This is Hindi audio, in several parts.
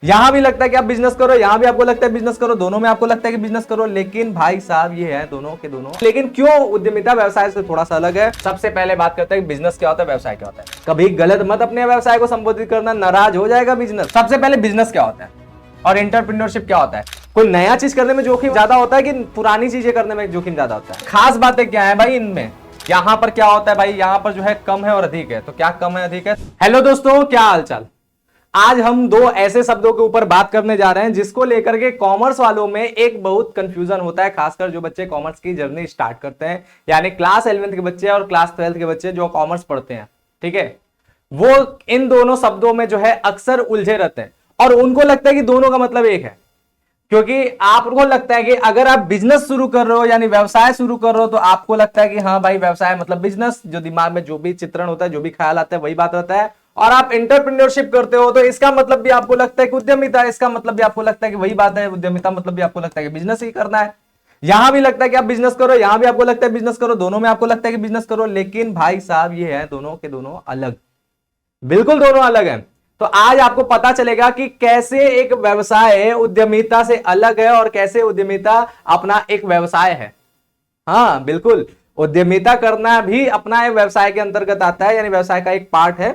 यहां भी लगता है कि आप बिजनेस करो, यहां भी आपको लगता है बिजनेस करो, दोनों में आपको लगता है कि बिजनेस करो, लेकिन भाई साहब ये है दोनों के दोनों। लेकिन क्यों उद्यमिता व्यवसाय से थोड़ा सा अलग है? सबसे पहले बात करते हैं बिजनेस क्या होता है, व्यवसाय क्या होता है। कभी गलत मत अपने व्यवसाय को संबोधित करना, नाराज हो जाएगा बिजनेस। सबसे पहले बिजनेस क्या होता है और एंटरप्रेन्योरशिप क्या होता है। कोई नया चीज करने में जोखिम ज्यादा होता है कि पुरानी चीजें करने में जोखिम ज्यादा होता है? खास बातें क्या है भाई इनमें? यहां पर क्या होता है भाई, यहां पर जो है कम है और अधिक है, तो क्या कम है अधिक है। हेलो दोस्तों, क्या हालचाल। आज हम दो ऐसे शब्दों के ऊपर बात करने जा रहे हैं जिसको लेकर के कॉमर्स वालों में एक बहुत कंफ्यूजन होता है, खासकर जो बच्चे कॉमर्स की जर्नी स्टार्ट करते हैं, यानी क्लास 11th के बच्चे और क्लास 12th के बच्चे जो कॉमर्स पढ़ते हैं, ठीक है, वो इन दोनों शब्दों में जो है अक्सर उलझे रहते हैं और उनको लगता है कि दोनों का मतलब एक है। क्योंकि आपको लगता है कि अगर आप बिजनेस शुरू कर रहे हो यानी व्यवसाय शुरू कर रहे हो, तो आपको लगता है कि हाँ भाई व्यवसाय मतलब बिजनेस, जो दिमाग में जो भी चित्रण होता है, जो भी ख्याल आता है वही बात रहता है। और आप एंटरप्रेन्योरशिप करते हो तो इसका मतलब भी आपको लगता है कि उद्यमिता, इसका मतलब भी आपको लगता है कि वही बात है उद्यमिता, मतलब भी आपको लगता है कि बिजनेस ही करना है। यहां भी लगता है कि आप बिजनेस करो, यहां भी आपको लगता है बिजनेस करो, दोनों में आपको लगता है कि बिजनेस करो, लेकिन भाई साहब ये है दोनों के दोनों अलग, बिल्कुल दोनों अलग हैं। तो आज आपको पता चलेगा कि कैसे एक व्यवसाय उद्यमिता से अलग है और कैसे उद्यमिता अपना एक व्यवसाय है। हाँ बिल्कुल, उद्यमिता करना भी अपना एक व्यवसाय के अंतर्गत आता है, यानी व्यवसाय का एक पार्ट है,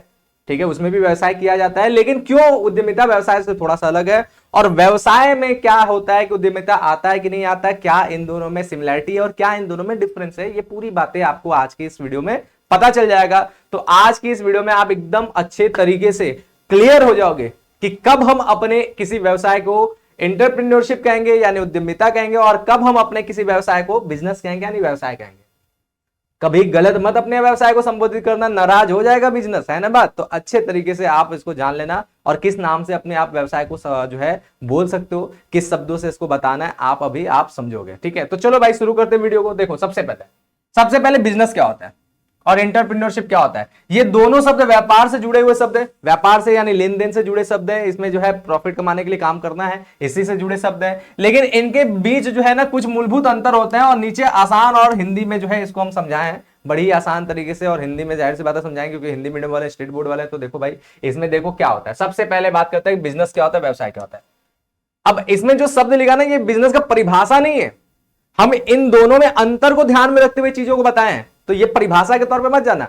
ठीक है, उसमें भी व्यवसाय किया जाता है। लेकिन क्यों उद्यमिता व्यवसाय से थोड़ा सा अलग है और व्यवसाय में क्या होता है कि उद्यमिता आता है कि नहीं आता है, क्या इन दोनों में सिमिलरिटी है और क्या इन दोनों में डिफरेंस है, ये पूरी बातें आपको आज की इस वीडियो में पता चल जाएगा। तो आज की इस वीडियो में आप एकदम अच्छे तरीके से क्लियर हो जाओगे कि कब हम अपने किसी व्यवसाय को एंटरप्रेन्योरशिप कहेंगे यानी उद्यमिता कहेंगे और कब हम अपने किसी व्यवसाय को बिजनेस कहेंगे यानी व्यवसाय कहेंगे। कभी गलत मत अपने व्यवसाय को संबोधित करना, नाराज हो जाएगा बिजनेस, है ना बात। तो अच्छे तरीके से आप इसको जान लेना और किस नाम से अपने आप व्यवसाय को जो है बोल सकते हो, किस शब्दों से इसको बताना है, आप समझोगे, ठीक है। तो चलो भाई शुरू करते हैं वीडियो को। देखो सबसे पहले बिजनेस क्या होता है और एंटरप्रेन्योरशिप क्या होता है। ये दोनों शब्द व्यापार से जुड़े हुए शब्द है, व्यापार से यानी लेन देन से जुड़े शब्द है, इसमें जो है प्रॉफिट कमाने के लिए काम करना है, इसी से जुड़े शब्द है। लेकिन इनके बीच जो है ना कुछ मूलभूत अंतर होते हैं और नीचे आसान और हिंदी में जो है इसको हम समझाएं बड़ी आसान तरीके से, और हिंदी में जाहिर सी बात है समझाएंगे क्योंकि हिंदी मीडियम वाले, स्टेट बोर्ड वाले। तो देखो भाई इसमें देखो क्या होता है। सबसे पहले बात करते हैं बिजनेस क्या होता है, व्यवसाय क्या होता है। अब इसमें जो शब्द लिखा ना, ये बिजनेस का परिभाषा नहीं है, हम इन दोनों में अंतर को ध्यान में रखते हुए चीजों को बताएं हैं। तो ये परिभाषा के तौर पे मत जाना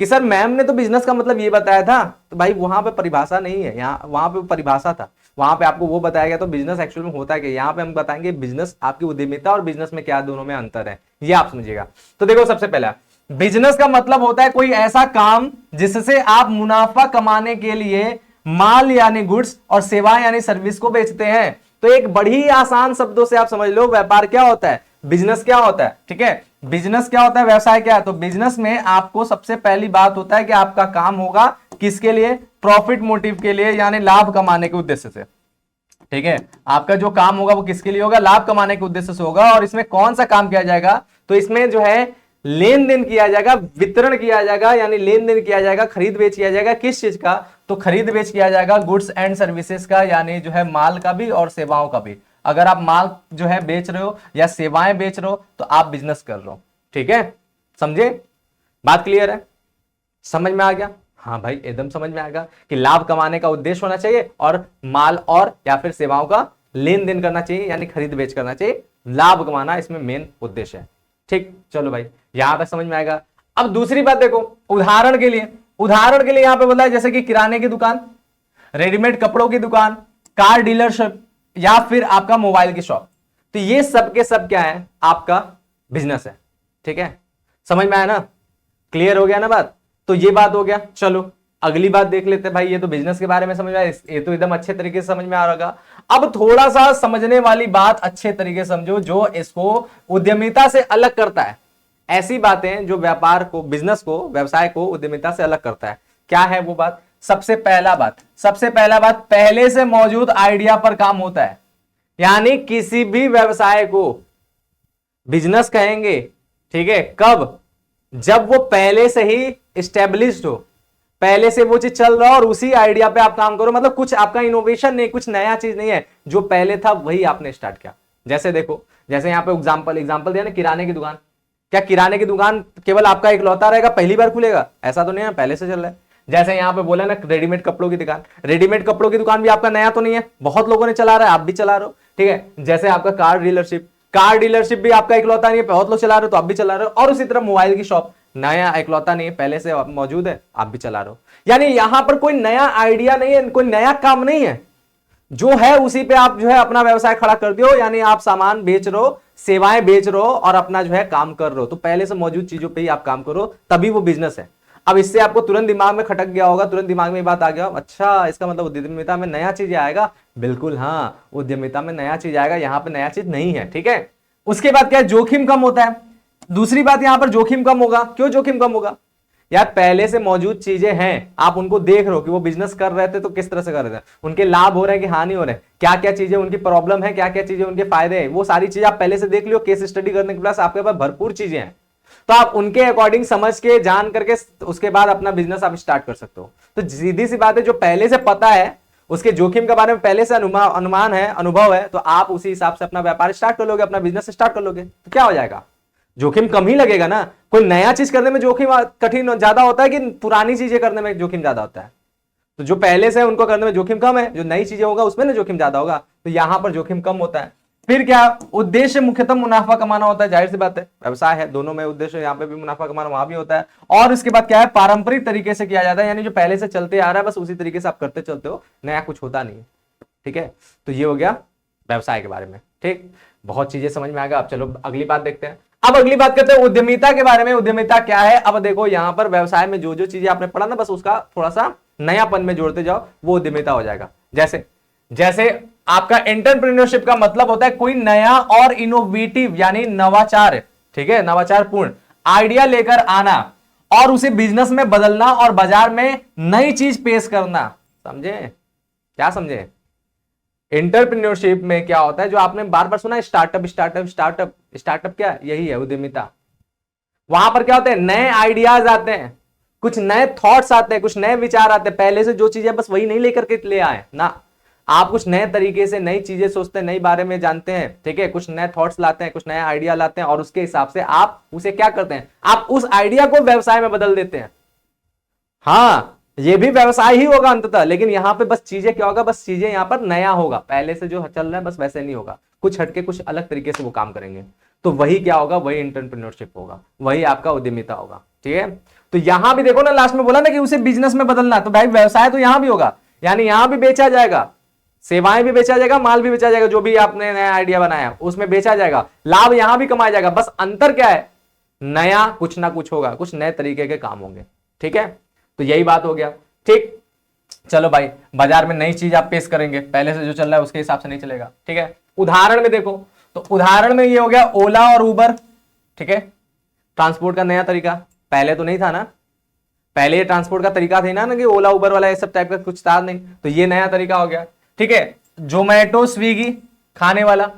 कि सर मैम ने तो बिजनेस का मतलब ये बताया था, तो भाई वहां पे परिभाषा नहीं है, यहाँ वहां पे परिभाषा था, वहां पे आपको वो बताया गया। तो बिजनेस एक्चुअल में होता है कि यहाँ पे हम बताएंगे बिजनेस, आपकी उद्यमिता और बिजनेस में क्या दोनों में अंतर है, ये आप समझिएगा। तो देखो सबसे पहला बिजनेस का मतलब होता है कोई ऐसा काम जिससे आप मुनाफा कमाने के लिए माल यानी गुड्स और सेवाएं यानी सर्विस को बेचते हैं। तो एक बड़ी आसान शब्दों से आप समझ लो व्यापार क्या होता है, बिजनेस क्या होता है, ठीक है। बिजनेस क्या होता है, व्यवसाय क्या है। तो बिजनेस में आपको सबसे पहली बात होता है कि आपका काम होगा किसके लिए, प्रॉफिट मोटिव के लिए, यानी लाभ कमाने के उद्देश्य से, ठीक है। आपका जो काम होगा वो किसके लिए होगा, लाभ कमाने के उद्देश्य से होगा। और इसमें कौन सा काम किया जाएगा, तो इसमें जो है लेन देन किया जाएगा, वितरण किया जाएगा, यानी लेन देन किया जाएगा, खरीद बेच किया जाएगा। किस चीज का, तो खरीद बेच किया जाएगा गुड्स एंड सर्विसेज का, यानी जो है माल का भी और सेवाओं का भी। अगर आप माल जो है बेच रहे हो या सेवाएं बेच रहे हो तो आप बिजनेस कर रहे हो, ठीक है। समझे, बात क्लियर है, समझ में आ गया। हाँ भाई एकदम समझ में आएगा कि लाभ कमाने का उद्देश्य होना चाहिए और माल और या फिर सेवाओं का लेन देन करना चाहिए, यानी खरीद बेच करना चाहिए, लाभ कमाना इसमें मेन उद्देश्य है, ठीक। चलो भाई यहां तक समझ में आएगा। अब दूसरी बात देखो, उदाहरण के लिए यहां पे बोला है जैसे कि किराने की दुकान, रेडीमेड कपड़ों की दुकान, कार डीलरशिप या फिर आपका मोबाइल की शॉप। तो ये सब के सब क्या है, आपका बिजनेस है, ठीक है। समझ में आया ना, क्लियर हो गया ना बात। तो ये बात हो गया। चलो अगली बात देख लेते हैं भाई। ये तो बिजनेस के बारे में समझ में आया, ये तो एकदम अच्छे तरीके से समझ में आ रहा। अब थोड़ा सा समझने वाली बात अच्छे तरीके से समझो जो इसको उद्यमिता से अलग करता है, ऐसी बातें जो व्यापार को, बिजनेस को, व्यवसाय को उद्यमिता से अलग करता है। क्या है वो बात, सबसे पहला बात पहले से मौजूद आइडिया पर काम होता है। यानी किसी भी व्यवसाय को बिजनेस कहेंगे, ठीक है, कब, जब वो पहले से ही स्टेब्लिश्ड हो, पहले से वो चीज चल रहा हो और उसी आइडिया पे आप काम करो। मतलब कुछ आपका इनोवेशन नहीं, कुछ नया चीज नहीं है, जो पहले था वही आपने स्टार्ट किया। जैसे देखो, जैसे यहां पे एग्जांपल दिया ना, किराने की दुकान। क्या किराने की दुकान केवल आपका इकलौता रहेगा, पहली बार खुलेगा, ऐसा तो नहीं है, पहले से चल रहा है। जैसे यहाँ पे बोला ना रेडीमेड कपड़ों की दुकान, रेडीमेड कपड़ों की दुकान भी आपका नया तो नहीं है, बहुत लोगों ने चला रहा है, आप भी चला रहे हो, ठीक है। जैसे आपका कार डीलरशिप, कार डीलरशिप भी आपका इकलौता नहीं है, बहुत लोग चला रहे हो तो आप भी चला रहे हो। और उसी तरह मोबाइल की शॉप, नया इकलौता नहीं है, पहले से मौजूद है, आप भी चला रहे हो। यानी यहां पर कोई नया आइडिया नहीं है, कोई नया काम नहीं है, जो है उसी पे आप जो है अपना व्यवसाय खड़ा कर दियो। यानी आप सामान बेच रहे हो, सेवाएं बेच रहे हो और अपना जो है काम कर रहे हो, तो पहले से मौजूद चीजों पे ही आप काम करो, तभी वो बिजनेस है। अब इससे आपको तुरंत दिमाग में खटक गया होगा, तुरंत दिमाग में ये बात आ गया, अच्छा इसका मतलब उद्यमिता में नया चीज आएगा। बिल्कुल हाँ, उद्यमिता में नया चीज आएगा, यहां पे नया चीज नहीं है, ठीक है। उसके बाद क्या है, जोखिम कम होता है। दूसरी बात यहां पर जोखिम कम होगा। क्यों जोखिम कम होगा? यार पहले से मौजूद चीजें हैं, आप उनको देख रहे हो कि वो बिजनेस कर रहे थे तो किस तरह से कर रहे थे, उनके लाभ हो रहे हैं कि हानि हो रहे हैं, क्या क्या चीजें उनकी प्रॉब्लम है, क्या क्या चीजें उनके फायदे हैं, वो सारी चीजें आप पहले से देख लियो। केस स्टडी करने के पास आपके पास भरपूर चीजें हैं, तो आप उनके अकॉर्डिंग समझ के जान करके उसके बाद अपना बिजनेस आप स्टार्ट कर सकते हो। तो सीधी सी बात है, जो पहले से पता है, उसके जोखिम के बारे में पहले से अनुमान है, अनुभव है, तो आप उसी हिसाब से अपना व्यापार स्टार्ट कर लोगे, अपना बिजनेस स्टार्ट कर लोगे, तो क्या हो जाएगा, जोखिम कम ही लगेगा ना। कोई नया चीज करने में जोखिम कठिन ज्यादा होता है कि पुरानी चीजें करने में जोखिम ज्यादा होता है? तो जो पहले से है उनको करने में जोखिम कम है, जो नई चीजें होगा उसमें ना जोखिम ज्यादा होगा, तो यहां पर जोखिम कम होता है। फिर क्या, उद्देश्य मुख्यतः मुनाफा कमाना होता है, जाहिर सी बात है, व्यवसाय है, दोनों में उद्देश्य, यहाँ पे भी मुनाफा कमाना, वहां भी होता है। और इसके बाद क्या है, पारंपरिक तरीके से किया जाता है, यानी जो पहले से चलते आ रहा है बस उसी तरीके से आप करते चलते हो, नया कुछ होता नहीं है, ठीक है। तो ये हो गया व्यवसाय के बारे में, ठीक। बहुत चीजें समझ में आ गया। अब चलो अगली बात देखते हैं। अब अगली बात करते हैं उद्यमिता के बारे में। उद्यमिता क्या है? अब देखो यहां पर व्यवसाय में जो जो चीजें आपने पढ़ा ना, बस उसका थोड़ा सा नयापन में जोड़ते जाओ, वो उद्यमिता हो जाएगा। जैसे जैसे आपका एंटरप्रेन्योरशिप का मतलब होता है कोई नया और इनोवेटिव यानी नवाचार, ठीक है, नवाचार पूर्ण आइडिया लेकर आना और उसे बिजनेस में बदलना और बाजार में नई चीज पेश करना। समझे? क्या समझे? एंटरप्रेन्योरशिप में क्या होता है, जो आपने बार बार सुना है, स्टार्टअप स्टार्टअप स्टार्टअप स्टार्टअप, क्या यही है उद्यमिता। वहां पर क्या होते हैं, नए आइडियाज आते हैं, कुछ नए थॉट्स आते हैं, कुछ नए विचार आते हैं, पहले से जो चीजें बस वही नहीं लेकर के ले आए ना, आप कुछ नए तरीके से नई चीजें सोचते हैं, नई बारे में जानते हैं, ठीक है, कुछ नए थॉट्स लाते हैं, कुछ नए आइडिया लाते हैं और उसके हिसाब से आप उसे क्या करते हैं, आप उस आइडिया को व्यवसाय में बदल देते हैं। हाँ, ये भी व्यवसाय ही होगा अंततः, लेकिन यहां पे बस चीजें क्या होगा, बस चीजें यहां पर नया होगा, पहले से जो चल रहा है बस वैसे नहीं होगा, कुछ हटके कुछ अलग तरीके से वो काम करेंगे, तो वही क्या होगा, वही एंटरप्रेन्योरशिप होगा, वही आपका उद्यमिता होगा, ठीक है। तो यहां भी देखो ना, लास्ट में बोला ना कि उसे बिजनेस में बदलना, तो भाई व्यवसाय तो यहां भी होगा, यानी यहां भी बेचा जाएगा, सेवाएं भी बेचा जाएगा, माल भी बेचा जाएगा, जो भी आपने नया आइडिया बनाया उसमें बेचा जाएगा, लाभ यहां भी कमाया जाएगा, बस अंतर क्या है, नया कुछ ना कुछ होगा, कुछ नए तरीके के काम होंगे, ठीक है। तो यही बात हो गया, ठीक। चलो भाई, बाजार में नई चीज आप पेश करेंगे, पहले से जो चल रहा है उसके हिसाब से नहीं चलेगा, ठीक है। उदाहरण में देखो, तो उदाहरण में ये हो गया ओला और उबर, ठीक है, ट्रांसपोर्ट का नया तरीका, पहले तो नहीं था ना, पहले ये ट्रांसपोर्ट का तरीका था ना कि ओला उबर वाला ये सब टाइप का कुछ था नहीं, तो ये नया तरीका हो गया, ठीक है। जोमेटो स्विगी खाने वाला,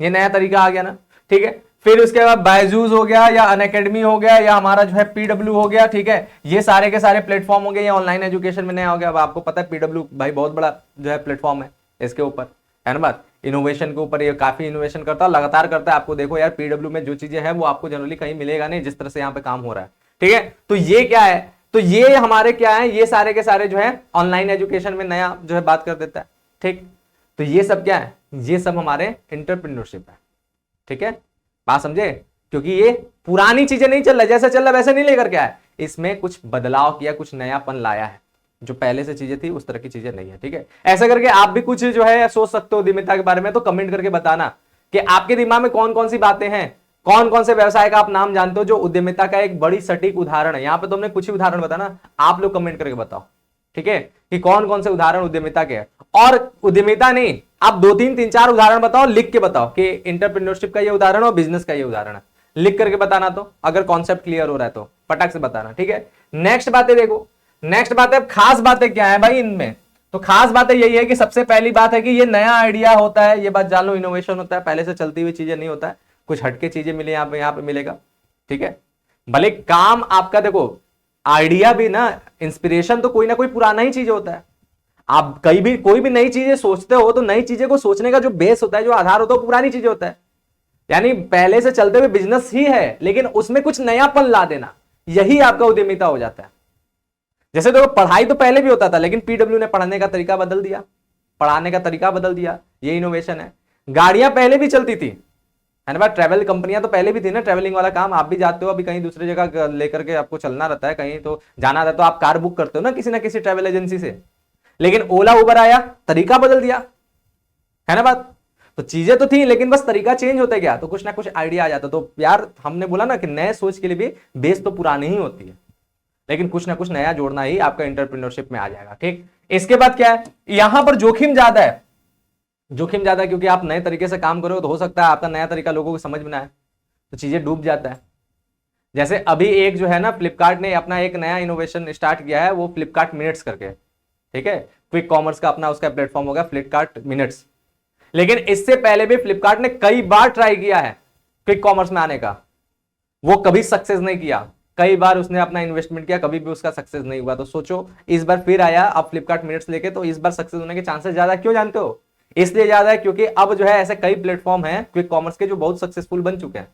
ये नया तरीका आ गया ना, ठीक है। फिर उसके बाद बायजूस हो गया या अनअकैडमी हो गया या हमारा जो है पीडब्ल्यू हो गया, ठीक है, ये सारे के सारे प्लेटफॉर्म हो गए, ये ऑनलाइन एजुकेशन में नया हो गया। अब आपको पता है पीडब्ल्यू भाई बहुत बड़ा जो है प्लेटफॉर्म है, इसके ऊपर है ना बात, इनोवेशन के ऊपर ये काफी इनोवेशन करता है, लगातार करता है। आपको देखो यार पीडब्ल्यू में जो चीजें हैं वो आपको जनरली कहीं मिलेगा नहीं, जिस तरह से यहाँ पे काम हो रहा है, ठीक है। तो ये क्या है, तो ये हमारे क्या है, ये सारे के सारे जो है ऑनलाइन एजुकेशन में नया जो है बात कर देता है, ठीक। तो ये सब क्या है, ये सब हमारे एंटरप्रेन्योरशिप है, ठीक है, बात समझे। क्योंकि ये पुरानी चीजें नहीं चल रहा, जैसा चल रहा वैसे नहीं लेकर के आया, इसमें कुछ बदलाव किया, कुछ नयापन लाया है, जो पहले से चीजें थी उस तरह की चीजें नहीं है, ठीक है। ऐसा करके आप भी कुछ जो है सोच सकते हो उद्यमिता के बारे में, तो कमेंट करके बताना कि आपके दिमाग में कौन कौन सी बातें हैं, कौन कौन से व्यवसाय का आप नाम जानते हो जो उद्यमिता का एक बड़ी सटीक उदाहरण है। यहाँ पे तो हमने कुछ ही उदाहरण बताना, आप लोग कमेंट करके बताओ, ठीक है, कि कौन कौन से उदाहरण उद्यमिता के हैं। और उद्यमिता नहीं, आप 2-3-4 उदाहरण बताओ, लिख के बताओ कि एंटरप्रेन्योरशिप का ये उदाहरण और बिजनेस का ये उदाहरण है, लिख करके बताना। तो अगर कॉन्सेप्ट क्लियर हो रहा है तो पटक से बताना, ठीक है। नेक्स्ट बातें देखो, नेक्स्ट बात है खास बातें क्या है भाई इनमें, तो खास बातें यही है कि सबसे पहली बात है कि ये नया आइडिया होता है, ये बात जान लो, इनोवेशन होता है, पहले से चलती हुई चीजें नहीं होता है, कुछ हटके चीजें मिले यहाँ पे मिलेगा, ठीक है। भले काम आपका देखो, आइडिया भी ना, इंस्पिरेशन तो कोई ना कोई पुराना ही चीज होता है। आप कहीं भी कोई भी नई चीजें सोचते हो तो नई चीजें को सोचने का जो बेस होता है, जो आधार होता है, वो पुरानी चीजें होता है, यानी पहले से चलते हुए बिजनेस ही है, लेकिन उसमें कुछ नयापन ला देना, यही आपका उद्यमिता हो जाता है। जैसे देखो पढ़ाई तो पहले भी होता था, लेकिन पीडब्ल्यू ने पढ़ाने का तरीका बदल दिया, पढ़ाने का तरीका बदल दिया, ये इनोवेशन है। गाड़ियां पहले भी चलती थी, है ना भाई, ट्रैवल कंपनियां तो पहले भी थी ना, ट्रैवलिंग वाला काम आप भी जाते हो, अभी कहीं दूसरी जगह लेकर के आपको चलना रहता है, कहीं तो जाना रहता है तो आप कार बुक करते हो ना किसी ट्रैवल एजेंसी से। लेकिन ओला उबर आया, तरीका बदल दिया, है ना बात। तो चीजें तो थी, लेकिन बस तरीका चेंज होता गया, तो कुछ ना कुछ आइडिया आ जाता। तो यार हमने बोला ना कि नए सोच के लिए भी बेस तो पुरानी ही होती है, लेकिन कुछ ना कुछ नया जोड़ना ही आपका एंटरप्रेन्योरशिप में आ जाएगा। ठीक, इसके बाद क्या है, यहां पर जोखिम ज्यादा है, जोखिम ज्यादा है क्योंकि आप नए तरीके से काम करो तो हो सकता है आपका नया तरीका लोगों को समझ में ना आए, तो चीजें डूब जाता है। जैसे अभी एक जो है ना, फ्लिपकार्ट ने अपना एक नया इनोवेशन स्टार्ट किया है, वो फ्लिपकार्ट मिनट्स करके, ठीक है, क्विक कॉमर्स का अपना उसका प्लेटफॉर्म होगा फ्लिपकार्ट मिनट्स। लेकिन इससे पहले भी फ्लिपकार्ट ने कई बार ट्राई किया है क्विक कॉमर्स में आने का, वो कभी सक्सेस नहीं किया। कई बार उसने अपना इन्वेस्टमेंट किया, कभी भी उसका सक्सेस नहीं हुआ। तो सोचो इस बार फिर आया अब फ्लिपकार्ट मिनट्स लेके, तो इस बार सक्सेस होने के चांसेस ज्यादा, क्यों जानते हो? इसलिए ज्यादा है क्योंकि अब जो है ऐसे कई प्लेटफॉर्म हैं क्विक कॉमर्स के जो बहुत सक्सेसफुल बन चुके हैं।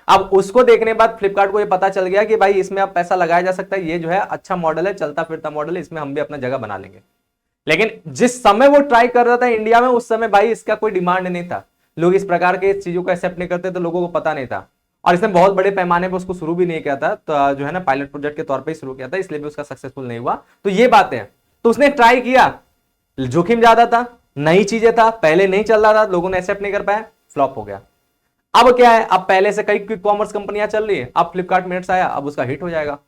अब उसको देखने के बाद फ्लिपकार्ट को ये पता चल गया कि भाई इसमें अब पैसा लगाया जा सकता है, ये जो है अच्छा मॉडल है, चलता फिरता मॉडल है, इसमें हम भी अपना जगह बना लेंगे। लेकिन जिस समय वो ट्राई कर रहा था इंडिया में, उस समय भाई इसका कोई डिमांड नहीं था, लोग इस प्रकार के चीजों को एक्सेप्ट नहीं करते, तो लोगों को पता नहीं था, और इसने बहुत बड़े पैमाने पर उसको शुरू भी नहीं किया था, तो जो है ना पायलट प्रोजेक्ट के तौर पे ही शुरू किया था, इसलिए भी उसका सक्सेसफुल नहीं हुआ। तो ये बातें हैं, तो उसने ट्राई किया, जोखिम ज्यादा था, नई चीजें था, पहले नहीं चल रहा था, लोगों ने एक्सेप्ट नहीं कर पाया, फ्लॉप हो गया। अब क्या है, अब पहले से कई क्विक कॉमर्स कंपनियां चल रही है, अब फ्लिपकार्ट मिनट्स आया, अब उसका हिट हो जाएगा,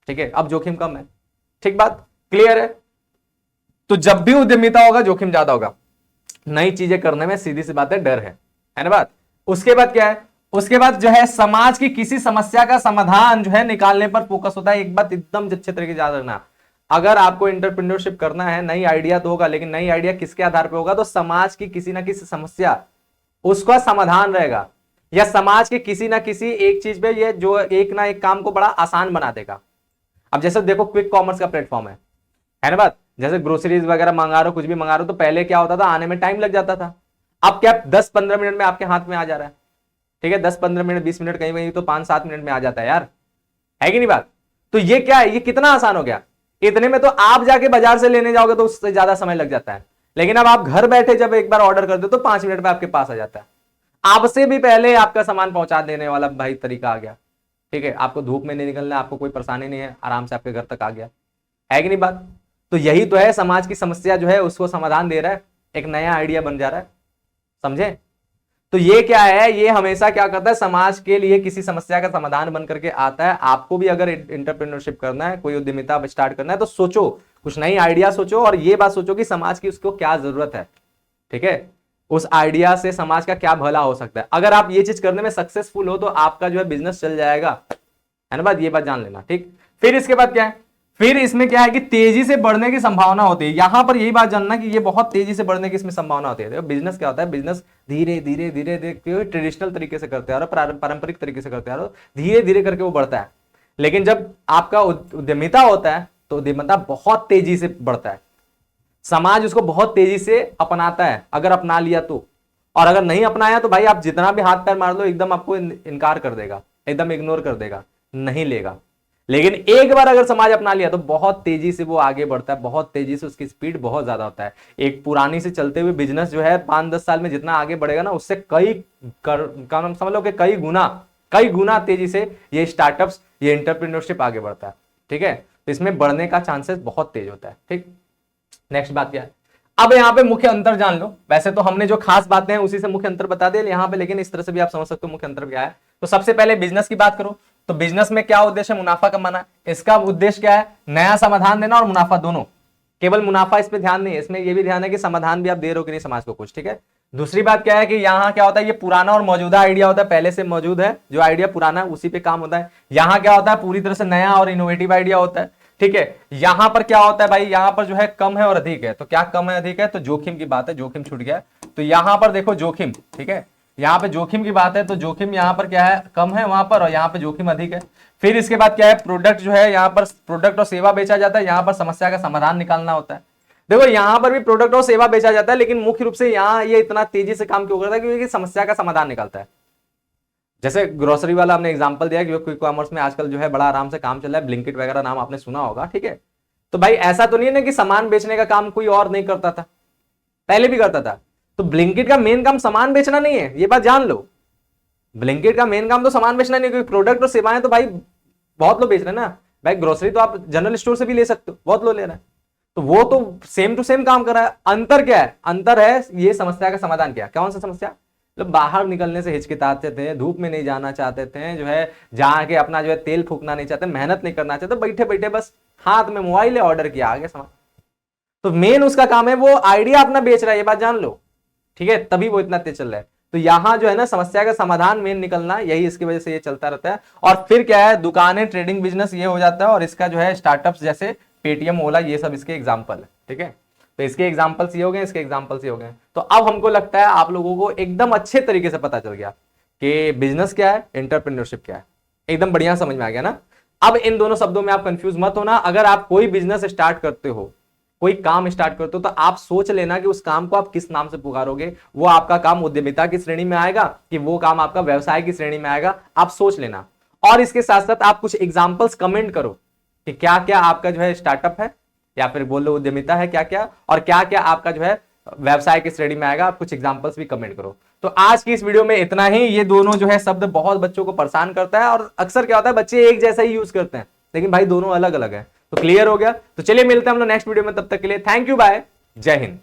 ठीक है, अब जोखिम कम है। ठीक बात क्लियर है? तो जब भी उद्यमिता होगा जोखिम ज्यादा होगा, नई चीजें करने में सीधी सी बात है डर है ना बात। उसके बाद क्या है, उसके बाद जो है समाज की किसी समस्या का समाधान जो है निकालने पर फोकस होता है। एक बात एकदम अच्छे तरीके से याद रखना, अगर आपको एंटरप्रेन्योरशिप करना है, नई आइडिया तो होगा, लेकिन नई आइडिया किसके आधार पर होगा, तो समाज की किसी ना किसी समस्या, उसका समाधान रहेगा, या समाज के किसी ना किसी एक चीज पे ये जो एक ना एक काम को बड़ा आसान बना देगा। अब जैसे देखो क्विक कॉमर्स का प्लेटफॉर्म है ना बात, जैसे ग्रोसरीज वगैरह मंगा रहे हो, कुछ भी मंगा रहे हो, तो पहले क्या होता था, आने में टाइम लग जाता था, अब क्या 10-15 मिनट में आपके हाथ में आ जा रहा है, ठीक है, 10-15 मिनट 20 मिनट, कहीं कहीं तो 5-7 मिनट में आ जाता है यार, है कि नहीं बात। तो ये क्या है, ये कितना आसान हो गया। इतने में तो आप जाके बाजार से लेने जाओगे तो उससे ज्यादा समय लग जाता है, लेकिन अब आप घर बैठे जब एक बार ऑर्डर कर दो तो 5 मिनट में आपके पास आ जाता है, आपसे भी पहले आपका सामान पहुंचा देने वाला भाई तरीका आ गया, ठीक है, आपको धूप में नहीं निकलना, आपको कोई परेशानी नहीं है, आराम से आपके घर तक आ गया, है कि नहीं बात। तो यही तो है, समाज की समस्या जो है उसको समाधान दे रहा है, एक नया आइडिया बन जा रहा है, समझे। तो ये क्या है, ये हमेशा क्या करता है, समाज के लिए किसी समस्या का समाधान बन करके आता है। आपको भी अगर एंटरप्रेन्योरशिप करना है, कोई उद्यमिता स्टार्ट करना है, तो सोचो, कुछ नई आइडिया सोचो, और ये बात सोचो कि समाज की उसको क्या जरूरत है, ठीक है, उस आइडिया से समाज का क्या भला हो सकता है। अगर आप ये चीज करने में सक्सेसफुल हो तो आपका जो है बिजनेस चल जाएगा, है ना बात, ये बात जान लेना। ठीक, फिर इसके बाद क्या है, फिर इसमें क्या है कि तेजी से बढ़ने की संभावना होती है। यहां पर यही बात जानना कि ये बहुत तेजी से बढ़ने की इसमें संभावना होती है। बिजनेस क्या होता है, बिजनेस धीरे धीरे धीरे धीरे ट्रेडिशनल तरीके से करते आ रहे हो, पारंपरिक तरीके से करते आ रहे हो, धीरे धीरे करके वो बढ़ता है। लेकिन जब आपका उद्यमिता होता है तो उद्यमिता बहुत तेजी से बढ़ता है, समाज उसको बहुत तेजी से अपनाता है, अगर अपना लिया तो। और अगर नहीं अपनाया तो भाई आप जितना भी हाथ पैर मार लो एकदम आपको इनकार कर देगा, एकदम इग्नोर कर देगा, नहीं लेगा। लेकिन एक बार अगर समाज अपना लिया तो बहुत तेजी से वो आगे बढ़ता है, बहुत तेजी से, उसकी स्पीड बहुत ज्यादा होता है। एक पुरानी से चलते हुए बिजनेस जो है 5-10 साल में जितना आगे बढ़ेगा ना, उससे समझ लो कि कई गुना तेजी से ये स्टार्टअप्स, ये एंटरप्रेन्योरशिप आगे बढ़ता है, ठीक है। तो इसमें बढ़ने का चांसेस बहुत तेज होता है। ठीक, नेक्स्ट बात क्या है, अब यहाँ पे मुख्य अंतर जान लो। वैसे तो हमने जो खास बातें हैं उसी से मुख्य अंतर बता दिए यहाँ पे, लेकिन इस तरह से भी आप समझ सकते हो मुख्य अंतर क्या है। तो सबसे पहले बिजनेस की बात करो, तो बिजनेस में क्या उद्देश्य है, मुनाफा कमाना। इसका उद्देश्य क्या है, नया समाधान देना और मुनाफा दोनों। केवल मुनाफा इस पे ध्यान नहीं है, इसमें ये भी ध्यान है कि समाधान भी आप दे रहे हो कि नहीं समाज को कुछ, ठीक है। दूसरी बात क्या है कि यहाँ क्या होता है, ये पुराना और मौजूदा आइडिया होता है, पहले से मौजूद है जो आइडिया पुराना है उसी पे काम होता है। यहाँ क्या होता है, पूरी तरह से नया और इनोवेटिव आइडिया होता है, ठीक है। यहां पर क्या होता है भाई, यहां पर जो है कम है और अधिक है, तो क्या कम है अधिक है, तो जोखिम की बात है, जोखिम छूट गया। तो यहां पर देखो जोखिम, ठीक है, यहां पे जोखिम की बात है, तो जोखिम यहां पर क्या है, कम है वहां पर, और यहां पे जोखिम अधिक है। फिर इसके बाद क्या है, प्रोडक्ट जो है, यहां पर प्रोडक्ट और सेवा बेचा जाता है, यहां पर समस्या का समाधान निकालना होता है। देखो यहां पर भी प्रोडक्ट और सेवा बेचा जाता है, लेकिन मुख्य रूप से यहां ये इतना तेजी से काम क्यों करता है, क्योंकि समस्या का समाधान निकालता है। जैसे ग्रोसरी वाला आपने एग्जांपल दिया कि क्विक कॉमर्स में आजकल जो है बड़ा आराम से काम चल रहा है, ब्लिंकिट वगैरह नाम आपने सुना होगा, ठीक है। तो भाई ऐसा तो नहीं है ना कि सामान बेचने का काम कोई और नहीं करता था, पहले भी करता था। तो ब्लिंकिट का मेन काम सामान बेचना नहीं है, ये बात जान लो। ब्लिंकिट का मेन काम तो सामान बेचना नहीं है, क्योंकि प्रोडक्ट और सेवाएं तो भाई बहुत लोग बेच रहे हैं ना। भाई ग्रोसरी तो आप जनरल स्टोर से भी ले सकते हो, बहुत लोग ले रहे हैं। तो वो तो सेम टू सेम काम कर रहा है। अंतर क्या है? अंतर है ये समस्या का समाधान क्या, कौन सा समस्या? मतलब बाहर निकलने से हिचकिचाते थे, धूप में नहीं जाना चाहते थे, जो है जहां के अपना जो है तेल फूकना नहीं चाहते, मेहनत नहीं करना चाहते, बैठे बैठे बस हाथ में मोबाइल है, ऑर्डर किया, आ गया सामान। तो मेन उसका काम है, वो आइडिया अपना बेच रहा है, ये बात जान लो, ठीक है, तभी वो इतना तेज चल रहा है। तो यहां जो है ना समस्या का समाधान मेन निकलना, यही इसकी वजह से ये चलता रहता है। और फिर क्या है, दुकानें, ट्रेडिंग बिजनेस ये हो जाता है, और इसका जो है स्टार्टअप्स जैसे पेटीएम, ओला, ये सब इसके एग्जाम्पल है, ठीक है। तो इसके एग्जाम्पल्स ये हो गए, इसके एग्जाम्पल्स ये हो गए। तो अब हमको लगता है आप लोगों को एकदम अच्छे तरीके से पता चल गया कि बिजनेस क्या है, एंटरप्रेन्योरशिप क्या है, एकदम बढ़िया समझ में आ गया ना। अब इन दोनों शब्दों में आप कंफ्यूज मत होना। अगर आप कोई बिजनेस स्टार्ट करते हो, कोई काम स्टार्ट करते हो, तो आप सोच लेना कि उस काम को आप किस नाम से पुकारोगे। वो आपका काम उद्यमिता की श्रेणी में आएगा कि वो काम आपका व्यवसाय की श्रेणी में आएगा, आप सोच लेना। और इसके साथ साथ आप कुछ एग्जांपल्स कमेंट करो कि क्या क्या आपका जो है स्टार्टअप है, या फिर बोल लो उद्यमिता है क्या क्या, और क्या क्या आपका जो है व्यवसाय की श्रेणी में आएगा। आप कुछ एग्जांपल्स भी कमेंट करो। तो आज की इस वीडियो में इतना ही। ये दोनों जो है शब्द बहुत बच्चों को परेशान करता है, और अक्सर क्या होता है बच्चे एक जैसा ही यूज करते हैं, लेकिन भाई दोनों अलग अलग है। तो क्लियर हो गया? तो चलिए मिलते हैं हम लोग नेक्स्ट वीडियो में, तब तक के लिए थैंक यू, बाय, जय हिंद।